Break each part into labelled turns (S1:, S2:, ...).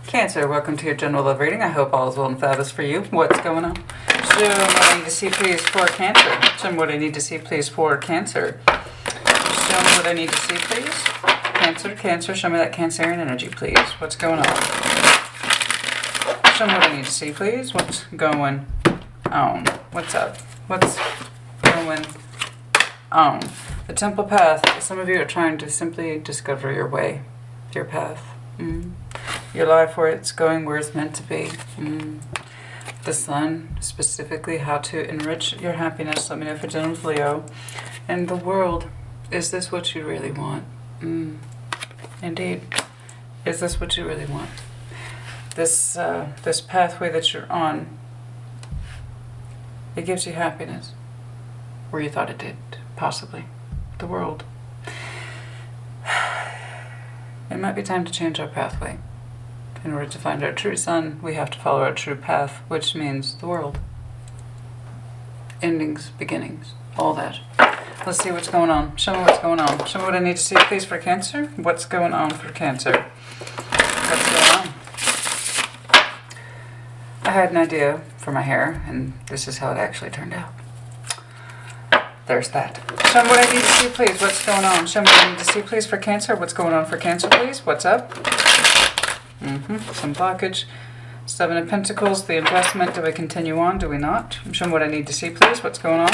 S1: Cancer, welcome to your general love reading. I hope all is well and fabulous for you. What's going on? Show me what I need to see, please, for Cancer. Show me what I need to see, please, for Cancer. Show me what I need to see, please. Cancer, Cancer, show me that Cancerian energy, please. What's going on? Show me what I need to see, please. What's going on? What's up? What's going on? The Temple Path. Some of you are trying to simply discover your way, your path. Your life, where it's going, where it's meant to be. The Sun, specifically how to enrich your happiness. Let me know if it's in Leo. And the world, is this what you really want? Indeed. Is this what you really want? This pathway that you're on, it gives you happiness where you thought it did, possibly. The world. It might be time to change our pathway. In order to find our true sun, we have to follow our true path, which means the world. Endings, beginnings, all that. Let's see what's going on. Show me what's going on. Show me what I need to see, please, for Cancer. What's going on for Cancer? What's going on? I had an idea for my hair, and this is how it actually turned out. There's that. Show me what I need to see, please. What's going on? Show me what I need to see, please, for Cancer. What's going on for Cancer, please? What's up? Some blockage. Seven of Pentacles. The investment. Do we continue on? Do we not? Show me what I need to see, please. What's going on?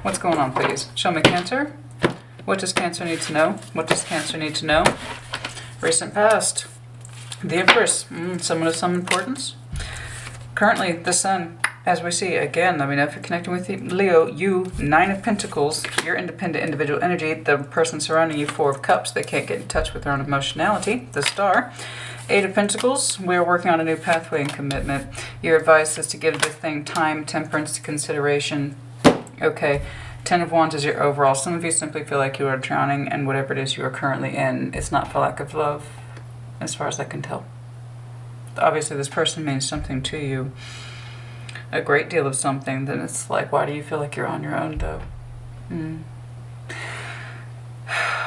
S1: What's going on, please? Show me Cancer. What does Cancer need to know? What does Cancer need to know? Recent past. The Empress. Someone of some importance. Currently, the Sun. As we see, again, let me know if you're connecting with Leo, you, Nine of Pentacles, your independent individual energy, the person surrounding you, Four of Cups, they can't get in touch with their own emotionality, the Star. Eight of Pentacles, we're working on a new pathway and commitment. Your advice is to give this thing time, temperance, consideration. Okay, Ten of Wands is your overall. Some of you simply feel like you are drowning in whatever it is you are currently in. It's not for lack of love, as far as I can tell. Obviously, this person means something to you. A great deal of something, then it's like, why do you feel like you're on your own, though?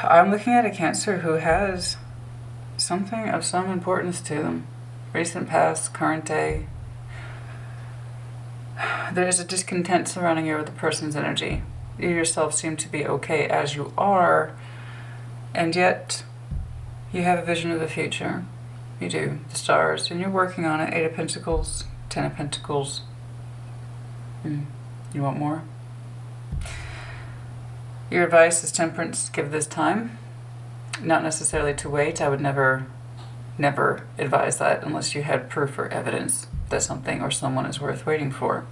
S1: I'm looking at a Cancer who has something of some importance to them. Recent past, current day. There is a discontent surrounding you with the person's energy. You yourself seem to be okay as you are, and yet you have a vision of the future. You do, the stars, and you're working on it. Eight of Pentacles, Ten of Pentacles. You want more? Your advice is temperance. Give this time. Not necessarily to wait. I would never advise that unless you had proof or evidence that something or someone is worth waiting for.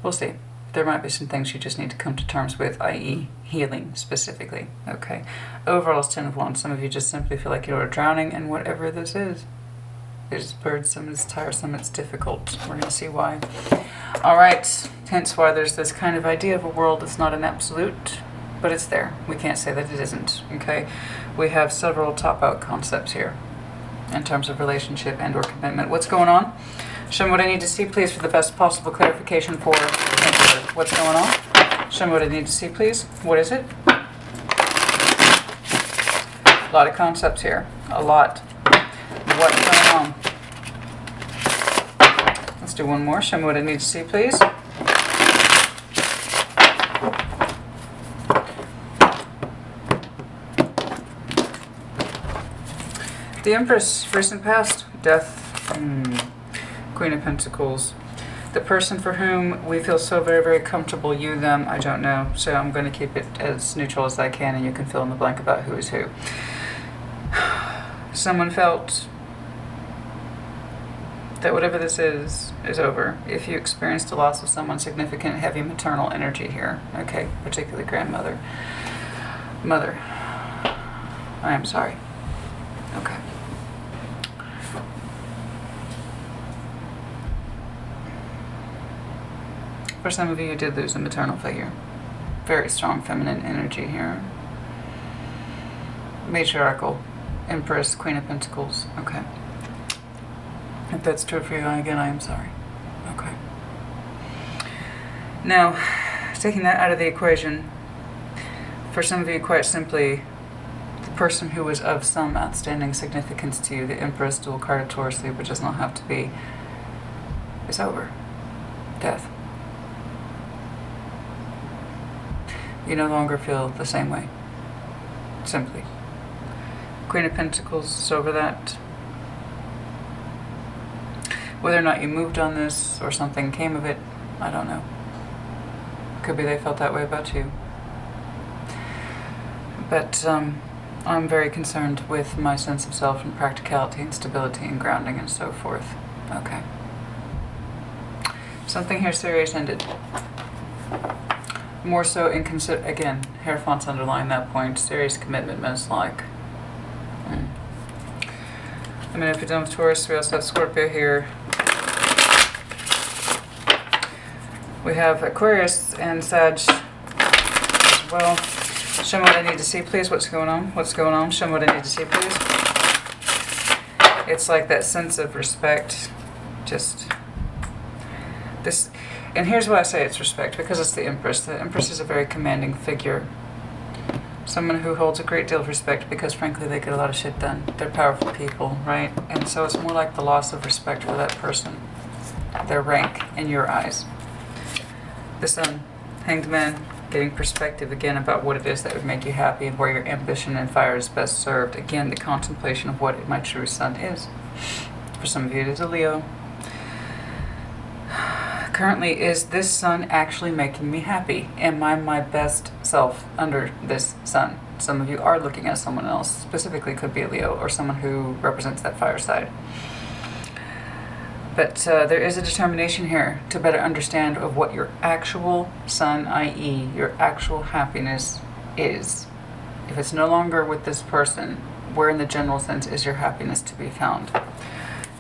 S1: We'll see. There might be some things you just need to come to terms with, i.e. healing specifically. Okay. Overall, it's Ten of Wands. Some of you just simply feel like you're drowning in whatever this is. It's burdensome, it's tiresome, it's difficult. We're going to see why. All right. Hence why there's this kind of idea of a world that's not an absolute, but it's there. We can't say that it isn't, okay? We have several top-out concepts here in terms of relationship and or commitment. What's going on? Show me what I need to see, please, for the best possible clarification for Cancer. What's going on? Show me what I need to see, please. What is it? A lot of concepts here. A lot. What's going on? Let's do one more. Show me what I need to see, please. The Empress, recent past, death, Queen of Pentacles. The person for whom we feel so very, very comfortable, you, them, I don't know. So I'm going to keep it as neutral as I can, and you can fill in the blank about who is who. Someone felt that whatever this is over. If you experienced the loss of someone significant, heavy maternal energy here. Okay, particularly grandmother. Mother. I am sorry. Okay. For some of you, you did lose a maternal figure. Very strong feminine energy here. Matriarchal. Empress, Queen of Pentacles. Okay. If that's true for you, again, I am sorry. Okay. Now, taking that out of the equation, for some of you, quite simply, person who is of some outstanding significance to you, the Empress, dual card, Taurus, Libra, does not have to be, is over. Death. You no longer feel the same way. Simply. Queen of Pentacles is over that. Whether or not you moved on this or something came of it, I don't know. Could be they felt that way about you. But I'm very concerned with my sense of self and practicality and stability and grounding and so forth. Okay. Something here serious ended. More so in again, hair fonts underline that point. Serious commitment, most like. I mean, if you're done with Taurus, we also have Scorpio here. We have Aquarius and Sag as well. Show me what I need to see, please. What's going on? What's going on? Show me what I need to see, please. It's like that sense of respect. Just this. And here's why I say it's respect, because it's the Empress. The Empress is a very commanding figure. Someone who holds a great deal of respect because, frankly, they get a lot of shit done. They're powerful people, right? And so it's more like the loss of respect for that person, their rank in your eyes. The Sun, Hanged Man, getting perspective again about what it is that would make you happy and where your ambition and fire is best served. Again, the contemplation of what my true sun is. For some of you, it is a Leo. Currently, is this sun actually making me happy? Am I my best self under this sun? Some of you are looking at someone else, specifically could be a Leo or someone who represents that fire side. But there is a determination here to better understand of what your actual sun, i.e. your actual happiness is. If it's no longer with this person, where in the general sense is your happiness to be found?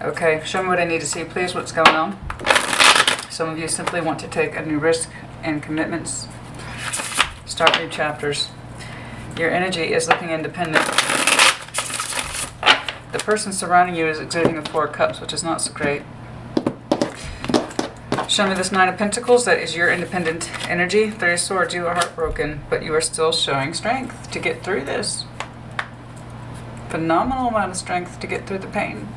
S1: Okay, show me what I need to see, please. What's going on? Some of you simply want to take a new risk and commitments. Start new chapters. Your energy is looking independent. The person surrounding you is exuding the Four of Cups, which is not so great. Show me this Nine of Pentacles. That is your independent energy. Three of Swords. You are heartbroken, but you are still showing strength to get through this. Phenomenal amount of strength to get through the pain.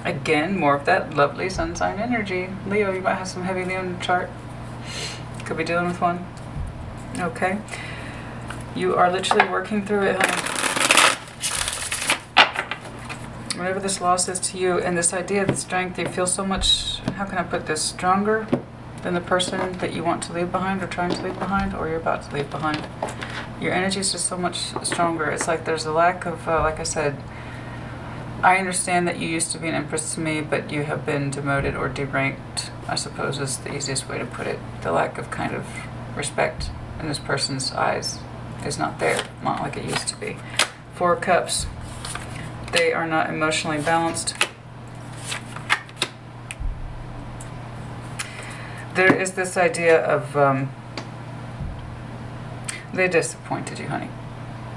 S1: Again, more of that lovely sun sign energy. Leo, you might have some heavy Leo in the chart. Could be dealing with one. Okay. You are literally working through it, honey. Whatever this loss is to you, and this idea of the strength, you feel so much, how can I put this, stronger than the person that you want to leave behind or trying to leave behind or you're about to leave behind. Your energy is just so much stronger. It's like there's a lack of, like I said, I understand that you used to be an Empress to me, but you have been demoted or deranked, I suppose is the easiest way to put it. The lack of kind of respect in this person's eyes is not there, not like it used to be. Four of Cups. They are not emotionally balanced. There is this idea of, they disappointed you, honey.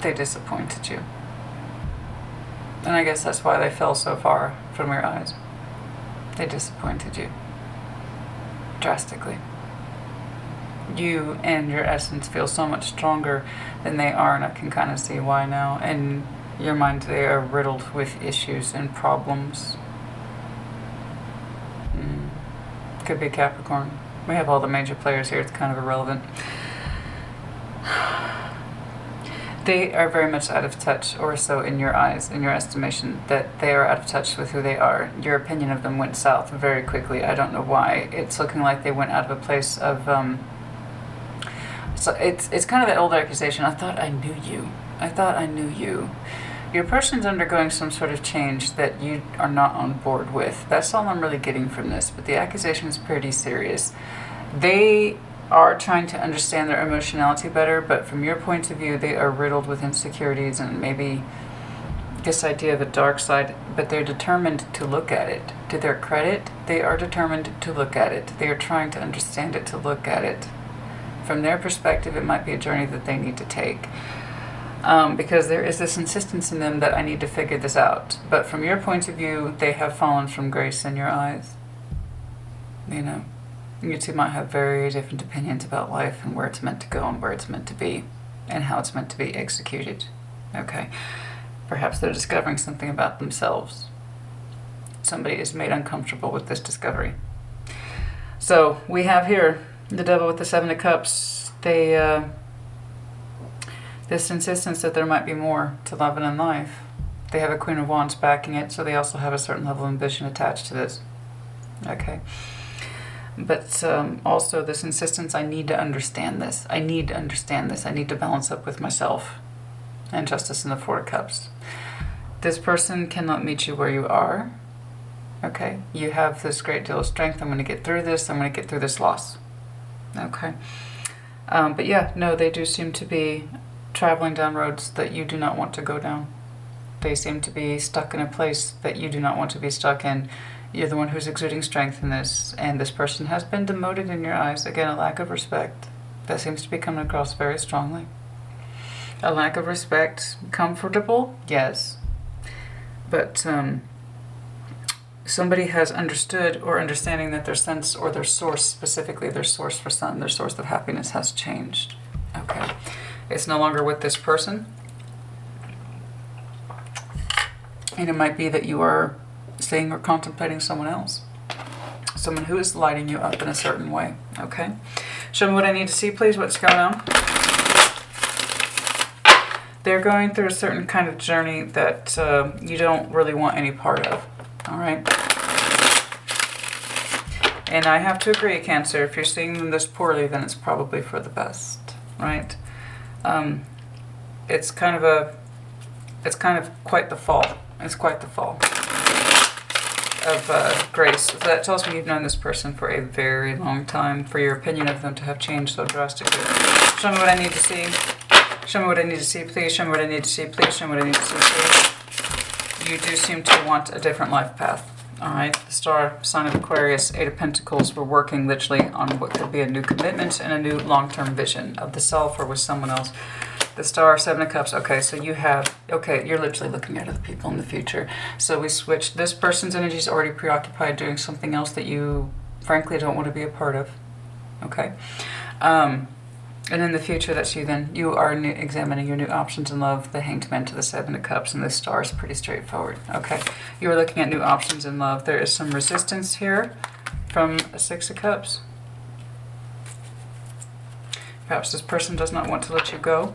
S1: They disappointed you. And I guess that's why they fell so far from your eyes. They disappointed you. Drastically. You and your essence feel so much stronger than they are, and I can kind of see why now. And your mind, they are riddled with issues and problems. Could be Capricorn. We have all the major players here. It's kind of irrelevant. They are very much out of touch, or so in your eyes, in your estimation, that they are out of touch with who they are. Your opinion of them went south very quickly. I don't know why. It's looking like they went out of a place of, so it's kind of that old accusation. I thought I knew you. I thought I knew you. Your person's undergoing some sort of change that you are not on board with. That's all I'm really getting from this, but the accusation is pretty serious. They are trying to understand their emotionality better, but from your point of view, they are riddled with insecurities and maybe this idea of a dark side, but they're determined to look at it. To their credit, they are determined to look at it. They are trying to understand it, to look at it. From their perspective, it might be a journey that they need to take. Because there is this insistence in them that I need to figure this out. But from your point of view, they have fallen from grace in your eyes. You know, you two might have very different opinions about life and where it's meant to go and where it's meant to be and how it's meant to be executed. Okay. Perhaps they're discovering something about themselves. Somebody is made uncomfortable with this discovery. So we have here the Devil with the Seven of Cups. They, this insistence that there might be more to love and in life. They have a Queen of Wands backing it, so they also have a certain level of ambition attached to this. Okay. But also this insistence, I need to understand this. I need to understand this. I need to balance up with myself. And Justice in the Four of Cups. This person cannot meet you where you are. Okay. You have this great deal of strength. I'm going to get through this. I'm going to get through this loss. Okay. But yeah, no, they do seem to be traveling down roads that you do not want to go down. They seem to be stuck in a place that you do not want to be stuck in. You're the one who's exuding strength in this, and this person has been demoted in your eyes. Again, a lack of respect. That seems to be coming across very strongly. A lack of respect. Comfortable? Yes. But somebody has understood or understanding that their sense or their source, specifically their source for sun, their source of happiness has changed. Okay. It's no longer with this person. And it might be that you are seeing or contemplating someone else. Someone who is lighting you up in a certain way. Okay. Show me what I need to see, please. What's going on? They're going through a certain kind of journey that you don't really want any part of. All right. And I have to agree, Cancer, if you're seeing them this poorly, then it's probably for the best, right? It's kind of quite the fall. It's quite the fall of grace. So that tells me you've known this person for a very long time, for your opinion of them to have changed so drastically. Show me what I need to see. Show me what I need to see, please. Show me what I need to see, please. Show me what I need to see, please. You do seem to want a different life path. All right. The star sign of Aquarius, Eight of Pentacles. We're working literally on what could be a new commitment and a new long-term vision of the self or with someone else. The star, Seven of Cups. Okay, so you have, okay, you're literally looking at other people in the future. So we switched. This person's energy is already preoccupied doing something else that you, frankly, don't want to be a part of. Okay. And in the future, that's you then. You are examining your new options in love. The Hanged Man to the Seven of Cups, and this star is pretty straightforward. Okay. You are looking at new options in love. There is some resistance here from a Six of Cups. Perhaps this person does not want to let you go.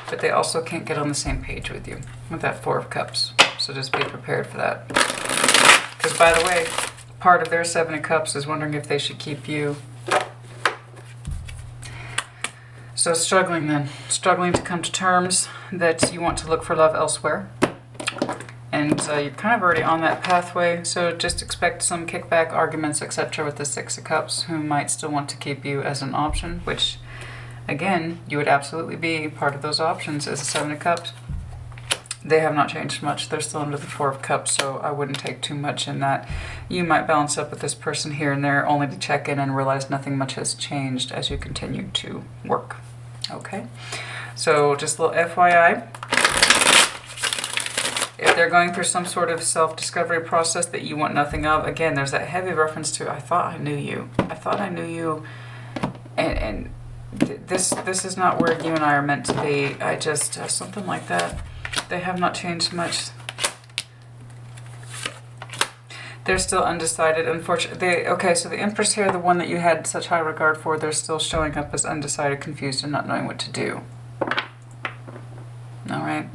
S1: But they also can't get on the same page with you with that Four of Cups. So just be prepared for that. Because, by the way, part of their Seven of Cups is wondering if they should keep you. So struggling then. Struggling to come to terms that you want to look for love elsewhere. And you're kind of already on that pathway. So just expect some kickback, arguments, etc. with the Six of Cups, who might still want to keep you as an option, which, again, you would absolutely be part of those options as a Seven of Cups. They have not changed much. They're still under the Four of Cups, so I wouldn't take too much in that. You might balance up with this person here and there, only to check in and realize nothing much has changed as you continue to work. Okay? So just a little FYI. If they're going through some sort of self-discovery process that you want nothing of, again, there's that heavy reference to, I thought I knew you. I thought I knew you. And this is not where you and I are meant to be. I just, something like that. They have not changed much. They're still undecided, unfortunately. Okay, so the Empress here, the one that you had such high regard for, they're still showing up as undecided, confused, and not knowing what to do. All right.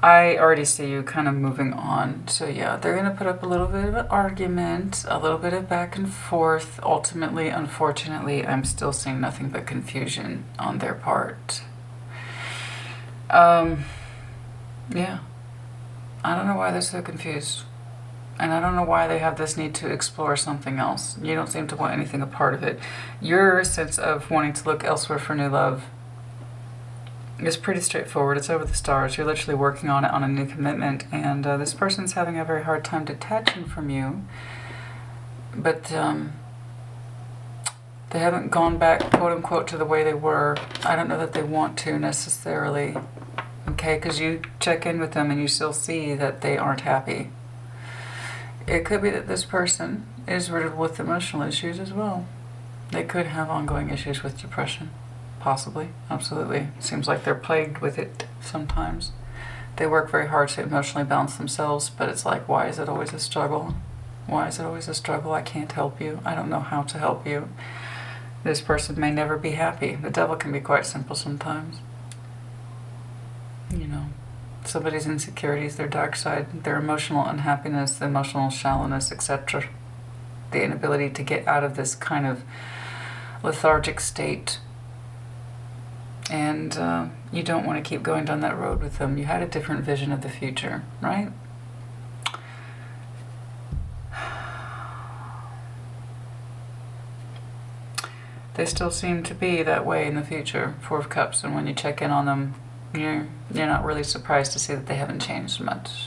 S1: I already see you kind of moving on. So yeah, they're going to put up a little bit of an argument, a little bit of back and forth. Ultimately, unfortunately, I'm still seeing nothing but confusion on their part. Yeah. I don't know why they're so confused. And I don't know why they have this need to explore something else. You don't seem to want anything a part of it. Your sense of wanting to look elsewhere for new love is pretty straightforward. It's over the stars. You're literally working on it, on a new commitment. And this person's having a very hard time detaching from you. But they haven't gone back, quote unquote, to the way they were. I don't know that they want to necessarily. Okay, because you check in with them and you still see that they aren't happy. It could be that this person is riddled with emotional issues as well. They could have ongoing issues with depression, possibly, absolutely. Seems like they're plagued with it sometimes. They work very hard to emotionally balance themselves, but it's like, why is it always a struggle? Why is it always a struggle? I can't help you. I don't know how to help you. This person may never be happy. The devil can be quite simple sometimes. You know, somebody's insecurities, their dark side, their emotional unhappiness, the emotional shallowness, etc. The inability to get out of this kind of lethargic state. And you don't want to keep going down that road with them. You had a different vision of the future, right? They still seem to be that way in the future, Four of Cups, and when you check in on them, you're not really surprised to see that they haven't changed much.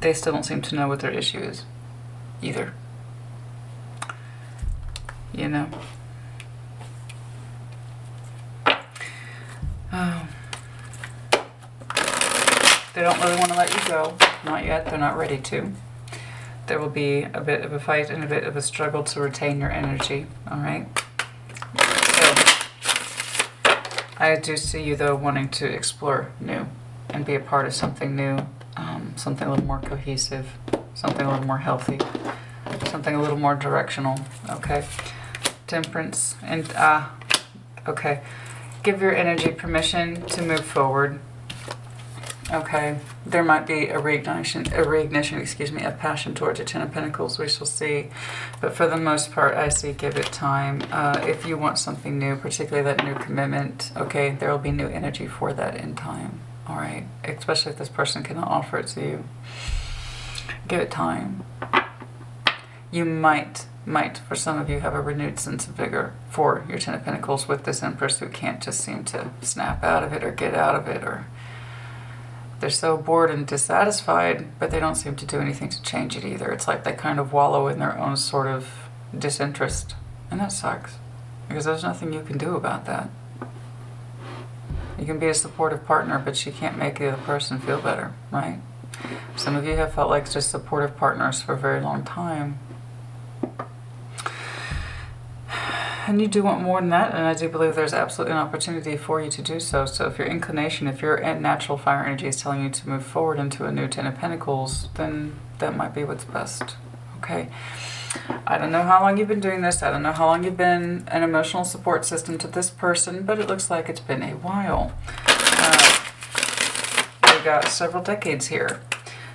S1: They still don't seem to know what their issue is, either. You know? Oh. They don't really want to let you go. Not yet. They're not ready to. There will be a bit of a fight and a bit of a struggle to retain your energy. Alright? So, I do see you, though, wanting to explore new and be a part of something new. Something a little more cohesive. Something a little more healthy. Something a little more directional. Okay? Temperance. And, okay. Give your energy permission to move forward. Okay, there might be a reignition, excuse me, of passion towards the Ten of Pentacles, we shall see. But for the most part, I see give it time. If you want something new, particularly that new commitment, okay, there will be new energy for that in time. All right, especially if this person cannot offer it to you. Give it time. You might, for some of you, have a renewed sense of vigor for your Ten of Pentacles with this Empress who can't just seem to snap out of it or get out of it, or they're so bored and dissatisfied, but they don't seem to do anything to change it either. It's like they kind of wallow in their own sort of disinterest. And that sucks, because there's nothing you can do about that. You can be a supportive partner, but you can't make the other person feel better, right? Some of you have felt like just supportive partners for a very long time. And you do want more than that, and I do believe there's absolutely an opportunity for you to do so. So if your inclination, if your natural fire energy is telling you to move forward into a new Ten of Pentacles, then that might be what's best. Okay? I don't know how long you've been doing this. I don't know how long you've been an emotional support system to this person, but it looks like it's been a while. We've got several decades here.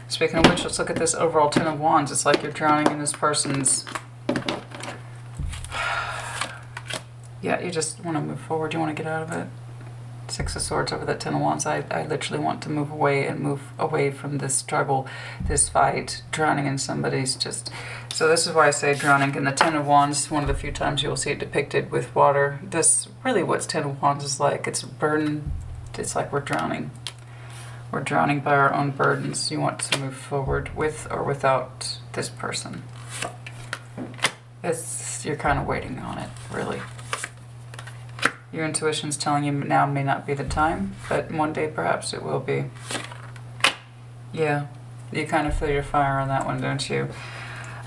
S1: Speaking of which, let's look at this overall Ten of Wands. It's like you're drowning in this person's... Yeah, you just want to move forward. You want to get out of it. Six of Swords over that Ten of Wands. I literally want to move away from this struggle, this fight, drowning in somebody's just... So this is why I say drowning in the Ten of Wands. One of the few times you'll see it depicted with water. This really what Ten of Wands is like. It's a burden. It's like we're drowning. We're drowning by our own burdens. You want to move forward with or without this person. You're kind of waiting on it, really. Your intuition's telling you now may not be the time, but one day perhaps it will be. Yeah, you kind of feel your fire on that one, don't you?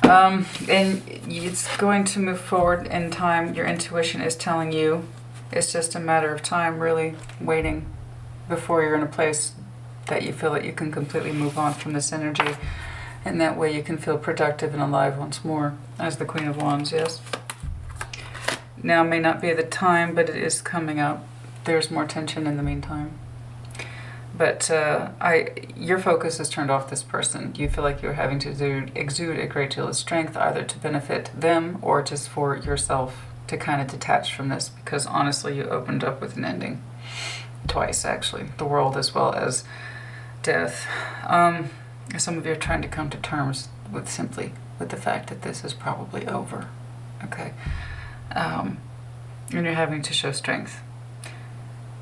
S1: And it's going to move forward in time. Your intuition is telling you it's just a matter of time, really, waiting before you're in a place that you feel that you can completely move on from this energy. And that way you can feel productive and alive once more as the Queen of Wands, yes? Now may not be the time, but it is coming up. There's more tension in the meantime. But your focus is turned off this person. You feel like you're having to exude a great deal of strength, either to benefit them or just for yourself to kind of detach from this. Because honestly, you opened up with an ending. Twice, actually. The world as well as death. Some of you are trying to come to terms with the fact that this is probably over. Okay? And you're having to show strength.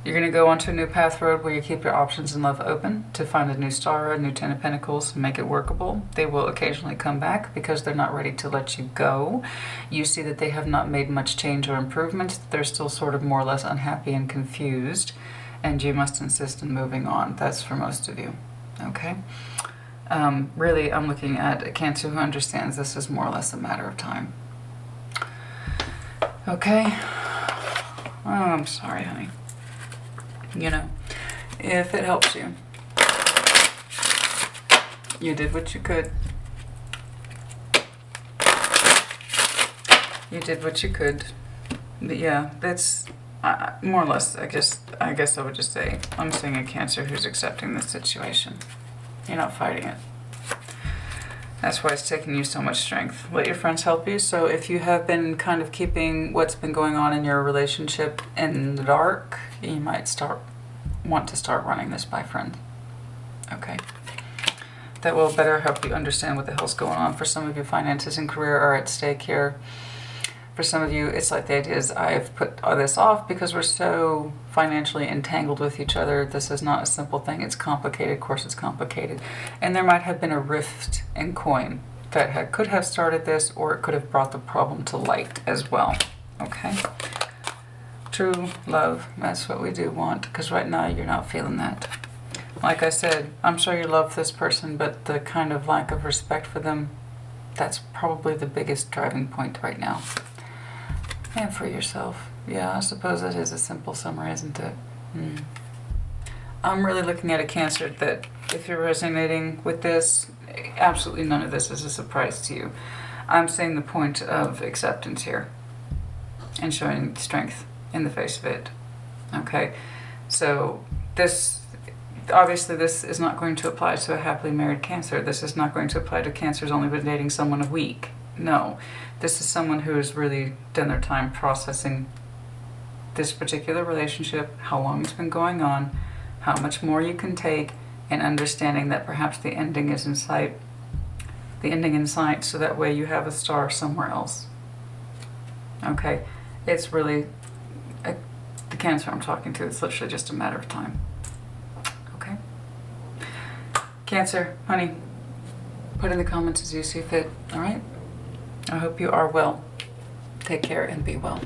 S1: You're going to go onto a new path road where you keep your options in love open to find a new star, a new Ten of Pentacles, and make it workable. They will occasionally come back because they're not ready to let you go. You see that they have not made much change or improvement. They're still sort of more or less unhappy and confused, and you must insist on moving on. That's for most of you. Okay? Really, I'm looking at a Cancer who understands this is more or less a matter of time. Okay? Oh, I'm sorry, honey. You know, if it helps you, you did what you could. You did what you could. But yeah, that's more or less, I guess I would just say, I'm seeing a Cancer who's accepting this situation. You're not fighting it. That's why it's taking you so much strength. Let your friends help you. So if you have been kind of keeping what's been going on in your relationship in the dark, you might want to start running this by friends. Okay? That will better help you understand what the hell's going on. For some of you, finances and career are at stake here. For some of you, it's like the idea is, I've put all this off because we're so financially entangled with each other. This is not a simple thing. It's complicated. Of course, it's complicated. And there might have been a rift in coin that could have started this, or it could have brought the problem to light as well. Okay? True love. That's what we do want, because right now you're not feeling that. Like I said, I'm sure you love this person, but the kind of lack of respect for them, that's probably the biggest driving point right now. And for yourself. Yeah, I suppose that is a simple summary, isn't it? I'm really looking at a Cancer that, if you're resonating with this, absolutely none of this is a surprise to you. I'm seeing the point of acceptance here and showing strength in the face of it. Okay? So this, obviously this is not going to apply to a happily married Cancer. This is not going to apply to Cancer who's only been dating someone a week. No, this is someone who has really done their time processing this particular relationship, how long it's been going on, how much more you can take, and understanding that perhaps the ending is in sight. The ending in sight, so that way you have a star somewhere else. Okay, it's really the Cancer I'm talking to. It's literally just a matter of time. Okay, Cancer, honey, put in the comments as you see fit. All right. I hope you are well. Take care and be well.